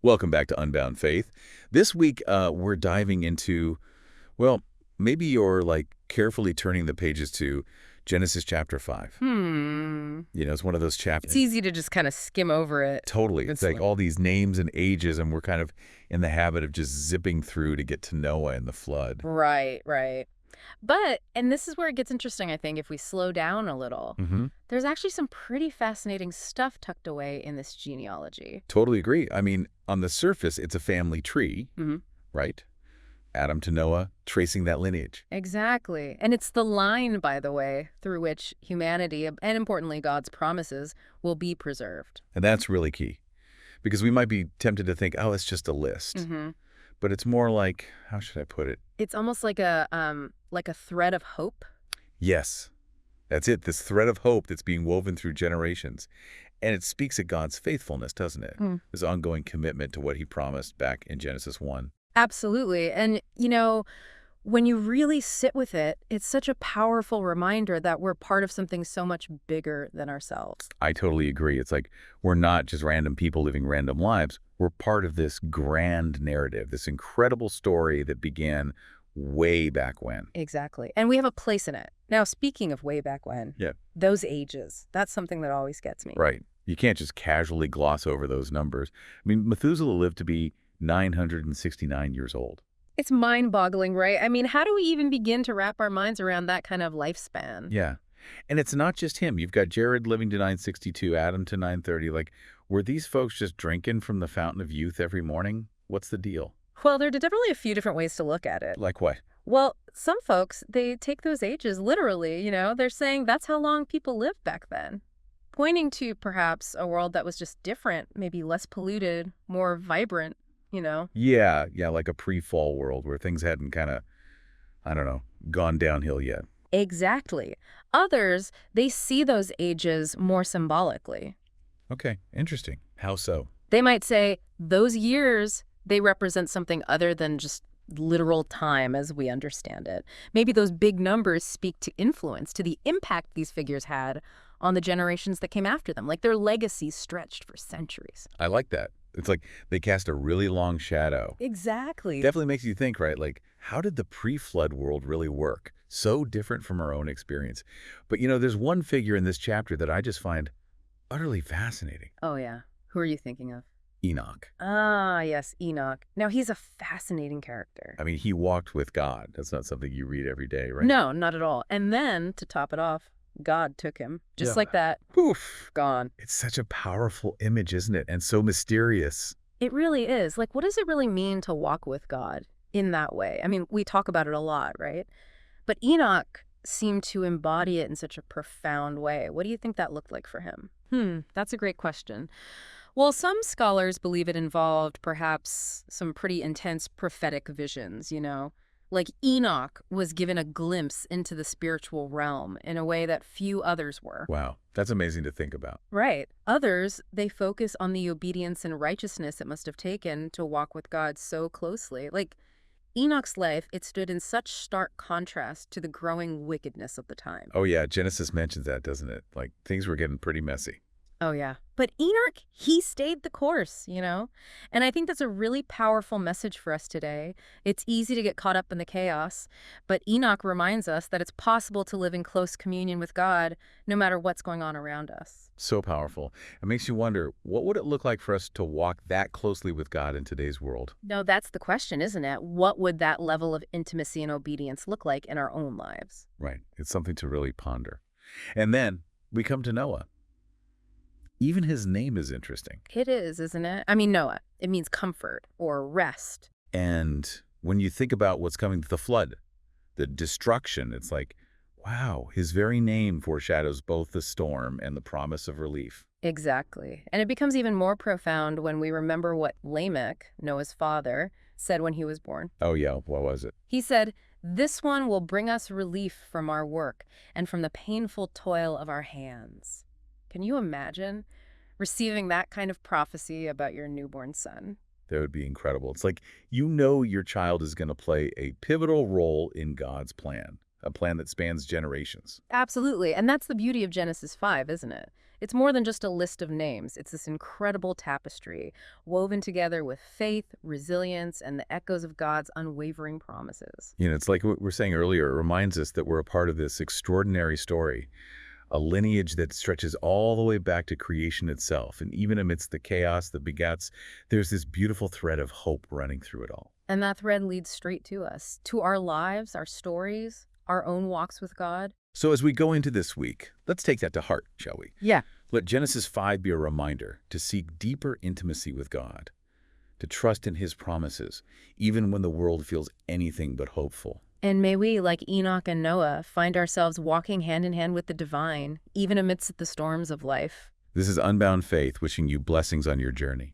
Welcome back to Unbound Faith. This week, we're diving into, well, maybe you're like carefully turning the pages to Genesis chapter 5. It's one of those chapters. It's easy to just kind of skim over it. Totally. It's like all these names and ages, and we're kind of in the habit of just zipping through to get to Noah and the flood. Right. And this is where it gets interesting, I think, if we slow down a little. There's actually some pretty fascinating stuff tucked away in this genealogy. Totally agree. I mean, on the surface, it's a family tree, right? Adam to Noah, tracing that lineage. Exactly. And it's the line, by the way, through which humanity, and importantly God's promises, will be preserved. And that's really key. Because we might be tempted to think, oh, it's just a list. But it's more like, how should I put it? It's almost like a thread of hope. Yes, that's it. This thread of hope that's being woven through generations. And it speaks of God's faithfulness, doesn't it? This ongoing commitment to what he promised back in Genesis 1. Absolutely. And, when you really sit with it, it's such a powerful reminder that we're part of something so much bigger than ourselves. I totally agree. It's like we're not just random people living random lives. We're part of this grand narrative, this incredible story that began way back when. Exactly. And we have a place in it. Now, speaking of way back when, those ages, that's something that always gets me. Right. You can't just casually gloss over those numbers. I mean, Methuselah lived to be 969 years old. It's mind-boggling, right? I mean, how do we even begin to wrap our minds around that kind of lifespan? Yeah. And it's not just him. You've got Jared living to 962, Adam to 930. Like, were these folks just drinking from the fountain of youth every morning? What's the deal? Well, there are definitely a few different ways to look at it. Like what? Well, some folks, they take those ages literally, They're saying that's how long people lived back then, pointing to perhaps a world that was just different, maybe less polluted, more vibrant. Yeah, like a pre-fall world where things hadn't kind of, I don't know, gone downhill yet. Exactly. Others, they see those ages more symbolically. Okay, interesting. How so? They might say those years, they represent something other than just literal time as we understand it. Maybe those big numbers speak to influence, to the impact these figures had on the generations that came after them, like their legacy stretched for centuries. I like that. It's like they cast a really long shadow. Exactly. Definitely makes you think, right? Like, how did the pre-flood world really work? So different from our own experience. But, there's one figure in this chapter that I just find utterly fascinating. Oh, yeah. Who are you thinking of? Enoch. Ah, yes, Enoch. Now, he's a fascinating character. I mean, he walked with God. That's not something you read every day, right? No, not at all. And then, to top it off, God took him. Just like that. Poof. Gone. It's such a powerful image, isn't it? And so mysterious. It really is. Like, what does it really mean to walk with God in that way? I mean, we talk about it a lot, right? But Enoch seemed to embody it in such a profound way. What do you think that looked like for him? That's a great question. Well, some scholars believe it involved perhaps some pretty intense prophetic visions, Like Enoch was given a glimpse into the spiritual realm in a way that few others were. Wow, that's amazing to think about. Right. Others, they focus on the obedience and righteousness it must have taken to walk with God so closely. Like Enoch's life, it stood in such stark contrast to the growing wickedness of the time. Oh yeah, Genesis mentions that, doesn't it? Like things were getting pretty messy. Oh, yeah. But Enoch, he stayed the course, And I think that's a really powerful message for us today. It's easy to get caught up in the chaos, but Enoch reminds us that it's possible to live in close communion with God no matter what's going on around us. So powerful. It makes you wonder, what would it look like for us to walk that closely with God in today's world? No, that's the question, isn't it? What would that level of intimacy and obedience look like in our own lives? Right. It's something to really ponder. And then we come to Noah. Even his name is interesting. It is, isn't it? I mean, Noah, it means comfort or rest. And when you think about what's coming to the flood, the destruction, it's like, wow, his very name foreshadows both the storm and the promise of relief. Exactly. And it becomes even more profound when we remember what Lamech, Noah's father, said when he was born. Oh, yeah. What was it? He said, "This one will bring us relief from our work and from the painful toil of our hands." Can you imagine receiving that kind of prophecy about your newborn son? That would be incredible. It's like, your child is going to play a pivotal role in God's plan, a plan that spans generations. Absolutely. And that's the beauty of Genesis 5, isn't it? It's more than just a list of names. It's this incredible tapestry, woven together with faith, resilience, and the echoes of God's unwavering promises. It's like what we were saying earlier. It reminds us that we're a part of this extraordinary story, a lineage that stretches all the way back to creation itself. And even amidst the chaos that begats, there's this beautiful thread of hope running through it all. And that thread leads straight to us, to our lives, our stories, our own walks with God. So as we go into this week, let's take that to heart, shall we? Yeah. Let Genesis 5 be a reminder to seek deeper intimacy with God, to trust in His promises, even when the world feels anything but hopeful. And may we, like Enoch and Noah, find ourselves walking hand in hand with the divine, even amidst the storms of life. This is Unbound Faith, wishing you blessings on your journey.